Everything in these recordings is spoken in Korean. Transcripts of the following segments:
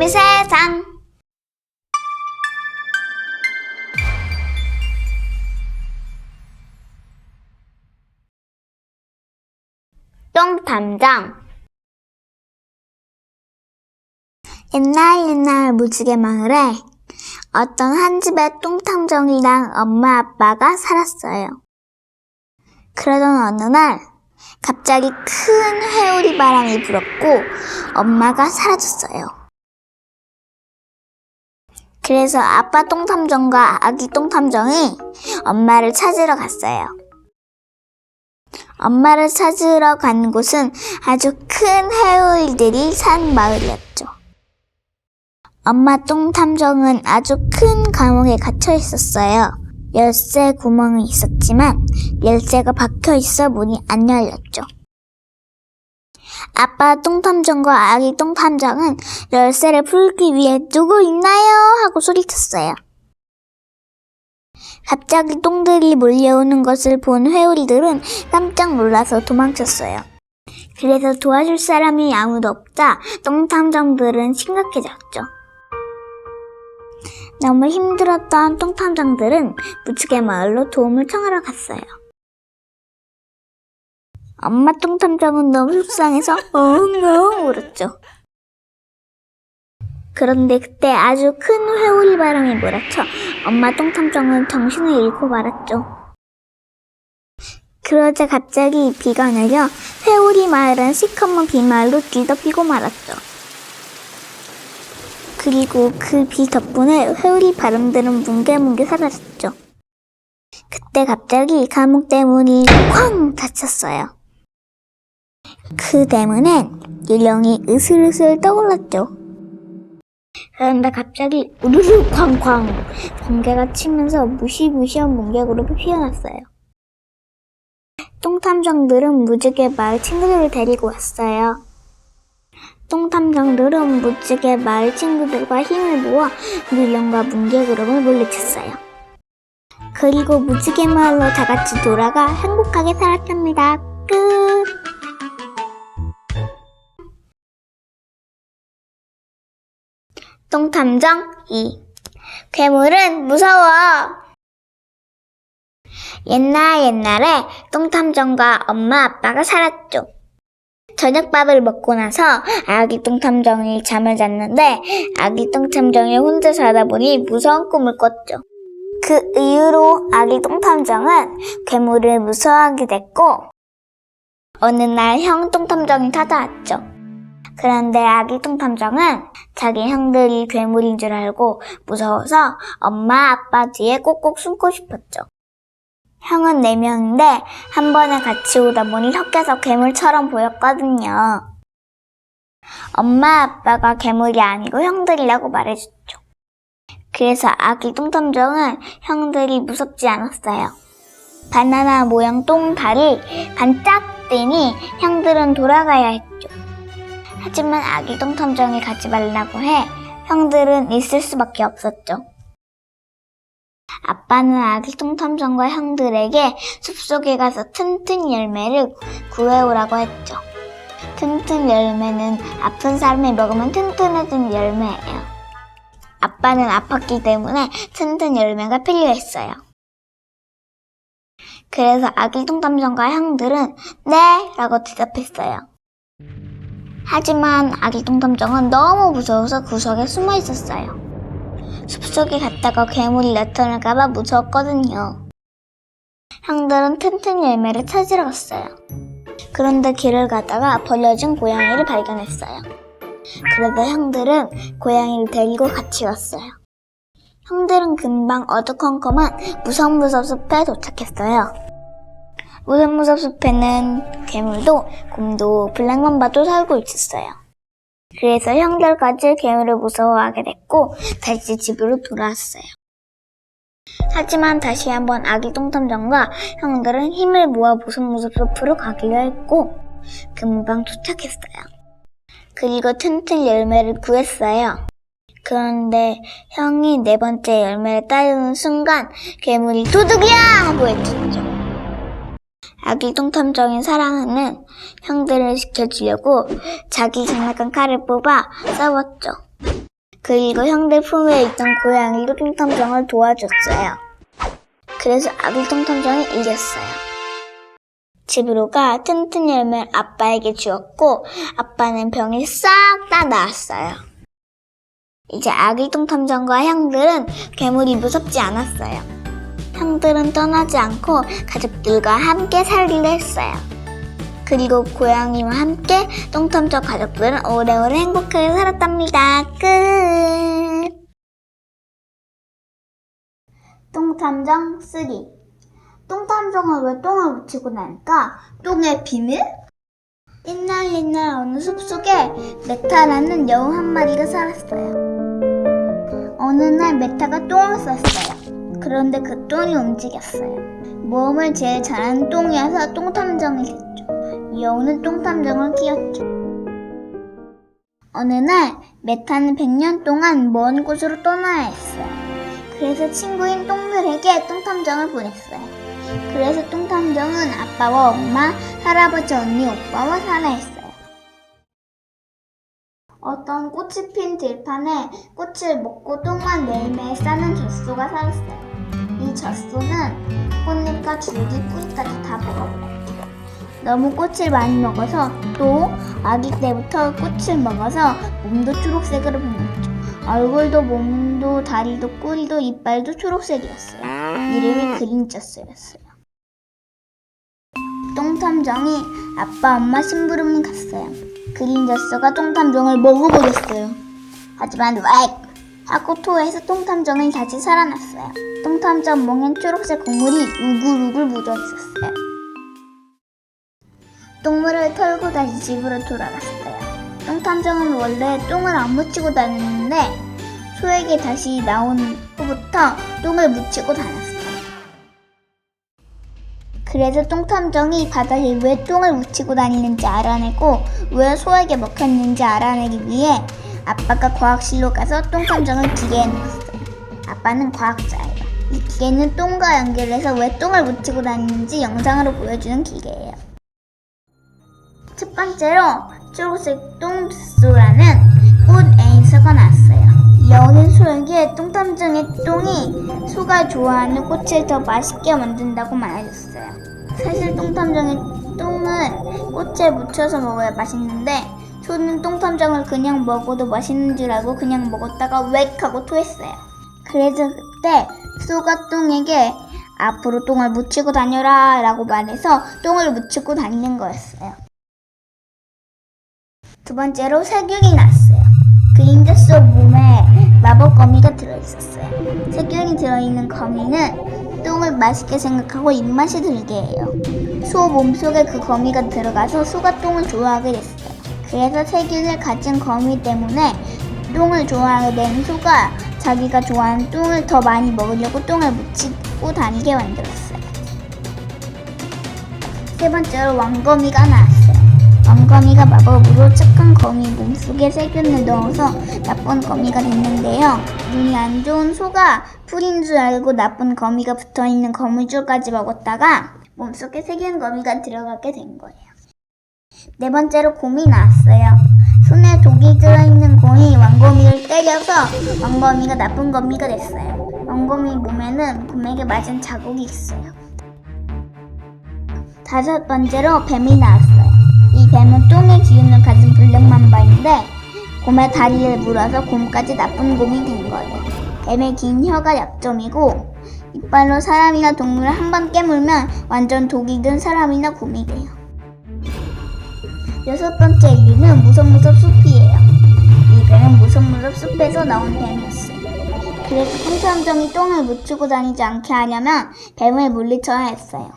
우리 세상. 똥탐정. 옛날 무지개 마을에 어떤 한 집에 똥탐정이랑 엄마 아빠가 살았어요. 그러던 어느 날 갑자기 큰 회오리 바람이 불었고 엄마가 사라졌어요. 그래서 아빠 똥탐정과 아기 똥탐정이 엄마를 찾으러 갔어요. 엄마를 찾으러 간 곳은 아주 큰 회오리들이 산 마을이었죠. 엄마 똥탐정은 아주 큰 감옥에 갇혀 있었어요. 열쇠 구멍이 있었지만 열쇠가 박혀 있어 문이 안 열렸죠. 아빠 똥탐정과 아기 똥탐정은 열쇠를 풀기 위해 누구 있나요? 하고 소리쳤어요. 갑자기 똥들이 몰려오는 것을 본 회오리들은 깜짝 놀라서 도망쳤어요. 그래서 도와줄 사람이 아무도 없자 똥탐정들은 심각해졌죠. 너무 힘들었던 똥탐정들은 무지개 마을로 도움을 청하러 갔어요. 엄마 똥탐정은 너무 속상해서 엉엉 울었죠. 그런데 그때 아주 큰 회오리 바람이 몰아쳐 엄마 똥탐정은 정신을 잃고 말았죠. 그러자 갑자기 비가 내려 회오리 마을은 시커먼 빗마을로 뒤덮이고 말았죠. 그리고 그 비 덕분에 회오리 바람들은 뭉게뭉게 사라졌죠. 그때 갑자기 감옥 대문이 쾅 닫혔어요. 그 대문엔 유령이 으슬으슬 떠올랐죠. 그런데 갑자기 우르르 쾅쾅 번개가 치면서 무시무시한 뭉게구름이 피어났어요. 똥탐정들은 무지개 마을 친구들을 데리고 왔어요. 똥탐정들은 무지개 마을 친구들과 힘을 모아 유령과 뭉게구름을 물리쳤어요. 그리고 무지개 마을로 다 같이 돌아가 행복하게 살았답니다. 끝! 똥탐정 2. 괴물은 무서워. 옛날에 똥탐정과 엄마 아빠가 살았죠. 저녁밥을 먹고 나서 아기 똥탐정이 잠을 잤는데 아기 똥탐정이 혼자 자다 보니 무서운 꿈을 꿨죠. 그 이후로 아기 똥탐정은 괴물을 무서워하게 됐고 어느 날 형 똥탐정이 찾아왔죠. 그런데 아기 똥탐정은 자기 형들이 괴물인 줄 알고 무서워서 엄마 아빠 뒤에 꼭꼭 숨고 싶었죠. 형은 4명인데 한 번에 같이 오다 보니 섞여서 괴물처럼 보였거든요. 엄마 아빠가 괴물이 아니고 형들이라고 말해줬죠. 그래서 아기 똥탐정은 형들이 무섭지 않았어요. 바나나 모양 똥다리 반짝 뜨니 형들은 돌아가야 했죠. 하지만 아기 똥탐정이 가지 말라고 해 형들은 있을 수밖에 없었죠. 아빠는 아기 똥탐정과 형들에게 숲속에 가서 튼튼 열매를 구해오라고 했죠. 튼튼 열매는 아픈 사람이 먹으면 튼튼해진 열매예요. 아빠는 아팠기 때문에 튼튼 열매가 필요했어요. 그래서 아기 똥탐정과 형들은 네! 라고 대답했어요. 하지만 아기 똥탐정은 너무 무서워서 구석에 숨어 있었어요. 숲속에 갔다가 괴물이 나타날까봐 무서웠거든요. 형들은 튼튼 열매를 찾으러 갔어요. 그런데 길을 가다가 버려진 고양이를 발견했어요. 그래서 형들은 고양이를 데리고 같이 갔어요. 형들은 금방 어두컴컴한 무섭무섭 숲에 도착했어요. 무섭무섭 숲에는 괴물도 곰도 블랙맘바도 살고 있었어요. 그래서 형들까지 괴물을 무서워하게 됐고 다시 집으로 돌아왔어요. 하지만 다시 한번 아기 똥탐정과 형들은 힘을 모아 무섭무섭 숲으로 가기로 했고 금방 도착했어요. 그리고 튼튼 열매를 구했어요. 그런데 형이 4번째 열매를 따르는 순간 괴물이 도둑이야! 하고 외쳤죠. 아기 똥탐정인 사랑은 형들을 지켜주려고 자기 장난감 칼을 뽑아 싸웠죠. 그리고 형들 품에 있던 고양이로 똥탐정을 도와줬어요. 그래서 아기 똥탐정이 이겼어요. 집으로 가 튼튼 열매를 아빠에게 주었고 아빠는 병이 싹 다 나았어요. 이제 아기 똥탐정과 형들은 괴물이 무섭지 않았어요. 형들은 떠나지 않고 가족들과 함께 살기로 했어요. 그리고 고양이와 함께 똥탐정 가족들은 오래오래 행복하게 살았답니다. 끝! 똥탐정 3. 똥탐정은 왜 똥을 묻히고 나니까? 똥의 비밀? 옛날 어느 숲속에 메타라는 여우 한 마리가 살았어요. 어느 날 메타가 똥을 쌌어요. 그런데 그 똥이 움직였어요. 모험을 제일 잘하는 똥이어서 똥탐정이 됐죠. 여우는 똥탐정을 키웠죠. 어느 날 메타는 100년 동안 먼 곳으로 떠나야 했어요. 그래서 친구인 똥들에게 똥탐정을 보냈어요. 그래서 똥탐정은 아빠와 엄마, 할아버지, 언니, 오빠와 살아 했어요. 어떤 꽃이 핀 들판에 꽃을 먹고 똥만 매일매일 싸는 젖소가 살았어요. 이 젖소는 꽃잎과 줄기, 뿌리까지 다 먹어버렸죠. 너무 꽃을 많이 먹어서 또 아기 때부터 꽃을 먹어서 몸도 초록색으로 변했죠. 얼굴도 몸도 다리도 꼬리도 이빨도 초록색이었어요. 이름이 그린젖소였어요. 똥탐정이 아빠 엄마 심부름을 갔어요. 그린젖소가 똥탐정을 먹어버렸어요. 하지만 웩 하고 토해서 똥탐정이 다시 살아났어요. 똥탐정 몸엔 초록색 국물이 우글우글 묻어있었어요. 똥물을 털고 다시 집으로 돌아갔어요. 똥탐정은 원래 똥을 안 묻히고 다녔는데 소에게 다시 나온 후부터 똥을 묻히고 다녔어요. 그래서 똥탐정이 바다에 왜 똥을 묻히고 다니는지 알아내고 왜 소에게 먹혔는지 알아내기 위해 아빠가 과학실로 가서 똥탐정을 기계에 넣었어요. 아빠는 과학자예요. 이 기계는 똥과 연결해서 왜 똥을 묻히고 다니는지 영상으로 보여주는 기계예요. 첫 번째로 초록색 똥젖소라는 꽃 애인서가 나왔어요. 여우는 소에게 똥탐정의 똥이 소가 좋아하는 꽃을 더 맛있게 만든다고 말해줬어요. 사실 똥탐정의 똥은 꽃에 묻혀서 먹어야 맛있는데 소는 똥탐정을 그냥 먹어도 맛있는 줄 알고 그냥 먹었다가 웩 하고 토했어요. 그래서 그때 소가 똥에게 앞으로 똥을 묻히고 다녀라 라고 말해서 똥을 묻히고 다니는 거였어요. 두 번째로 세균이 나왔어요. 그린젖소 몸에 마법 거미가 들어있었어요. 세균이 들어있는 거미는 똥을 맛있게 생각하고 입맛이 들게 해요. 소 몸속에 그 거미가 들어가서 소가 똥을 좋아하게 됐어요. 그래서 세균을 가진 거미 때문에 똥을 좋아하게 된 소가 자기가 좋아하는 똥을 더 많이 먹으려고 똥을 묻히고 다니게 만들었어요. 세 번째로 왕거미가 나왔어요. 왕거미가 마법으로 착한 거미 몸속에 세균을 넣어서 나쁜 거미가 됐는데요. 눈이 안 좋은 소가 풀인 줄 알고 나쁜 거미가 붙어있는 거미줄까지 먹었다가 몸속에 세균 거미가 들어가게 된 거예요. 네 번째로 곰이 나왔어요. 손에 독이 들어있는 곰이 왕거미를 때려서 왕거미가 나쁜 거미가 됐어요. 왕거미 몸에는 곰에게 맞은 자국이 있어요. 다섯 번째로 뱀이 나왔어요. 이 뱀은 똥의 기운을 가진 블랙맘바인데 곰의 다리를 물어서 곰까지 나쁜 곰이 된 거예요. 뱀의 긴 혀가 약점이고 이빨로 사람이나 동물을 한 번 깨물면 완전 독이 든 사람이나 곰이 돼요. 여섯 번째 이유는 무섭무섭 숲이에요. 이 뱀은 무섭무섭 숲에서 나온 뱀이었어요. 그래서 똥탐정이 똥을 묻히고 다니지 않게 하려면 뱀을 물리쳐야 했어요.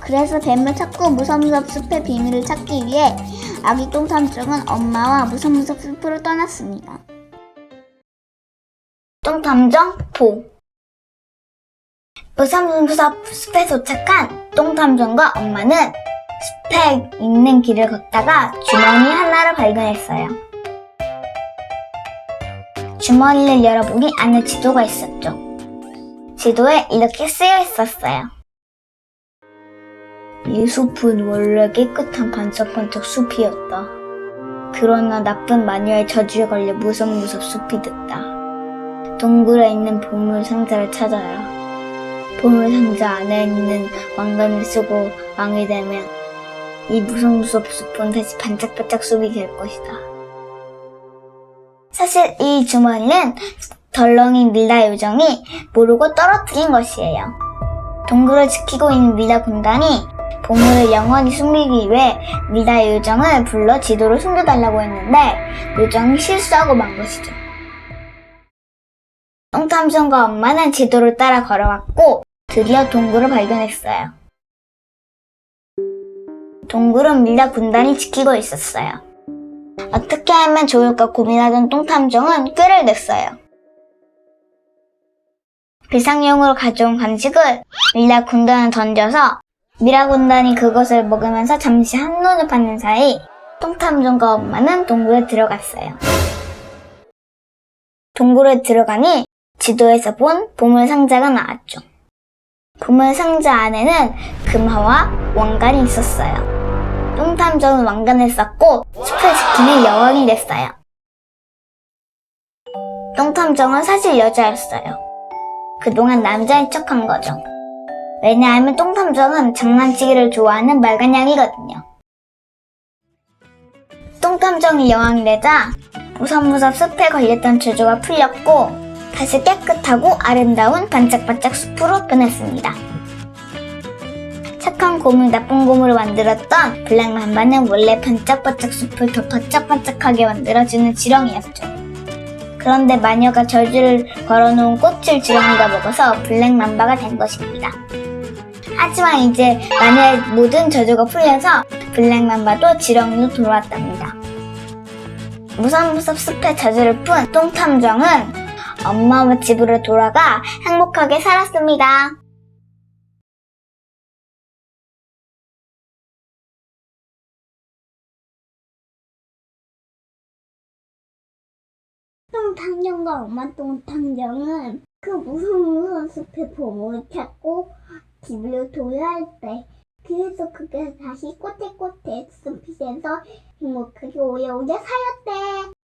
그래서 뱀을 찾고 무섭무섭 숲의 비밀을 찾기 위해 아기 똥탐정은 엄마와 무섭무섭 숲으로 떠났습니다. 똥탐정 4. 무섭무섭 숲에 도착한 똥탐정과 엄마는 숲에 있는 길을 걷다가 주머니 하나를 발견했어요. 주머니를 열어보니 안에 지도가 있었죠. 지도에 이렇게 쓰여 있었어요. 이 숲은 원래 깨끗한 반짝반짝 숲이었다. 그러나 나쁜 마녀의 저주에 걸려 무섭무섭 숲이 됐다. 동굴에 있는 보물 상자를 찾아라. 보물 상자 안에 있는 왕관을 쓰고 왕이 되면 이 무섭무섭 숲은 다시 반짝반짝 숲이 될 것이다. 사실 이 주머니는 덜렁이 밀라 요정이 모르고 떨어뜨린 것이에요. 동굴을 지키고 있는 밀라 군단이 보물을 영원히 숨기기 위해 밀라 요정을 불러 지도를 숨겨달라고 했는데 요정이 실수하고 만 것이죠. 똥탐정과 엄마는 지도를 따라 걸어왔고 드디어 동굴을 발견했어요. 동굴은 밀라 군단이 지키고 있었어요. 어떻게 하면 좋을까 고민하던 똥탐정은 꾀를 냈어요. 비상용으로 가져온 간식을 밀라 군단에 던져서 밀라 군단이 그것을 먹으면서 잠시 한눈을 파는 사이 똥탐정과 엄마는 동굴에 들어갔어요. 동굴에 들어가니 지도에서 본 보물 상자가 나왔죠. 보물 상자 안에는 금화와 왕관이 있었어요. 똥탐정은 왕관을 썼고 숲을 지키는 여왕이 됐어요. 똥탐정은 사실 여자였어요. 그동안 남자인 척한 거죠. 왜냐하면 똥탐정은 장난치기를 좋아하는 말간양이거든요. 똥탐정이 여왕이 되자 무섭무섭 숲에 걸렸던 저주가 풀렸고 다시 깨끗하고 아름다운 반짝반짝 숲으로 변했습니다. 착한 곰을 나쁜 곰으로 만들었던 블랙맘바는 원래 반짝반짝 숲을 더 반짝반짝하게 만들어주는 지렁이였죠. 그런데 마녀가 저주를 걸어놓은 꽃을 지렁이가 먹어서 블랙맘바가 된 것입니다. 하지만 이제 마녀의 모든 저주가 풀려서 블랙맘바도 지렁이로 돌아왔답니다. 무섭무섭 숲의 저주를 푼 똥탐정은 엄마와 집으로 돌아가 행복하게 살았습니다. 똥탐정과 엄마 똥탐정은 그 무서운 숲의 보물을 찾고 집으로 돌아갈 때 그래서 그게 다시 꼬태꼬태 숲이 돼서 행복하게 오래오래 살았대.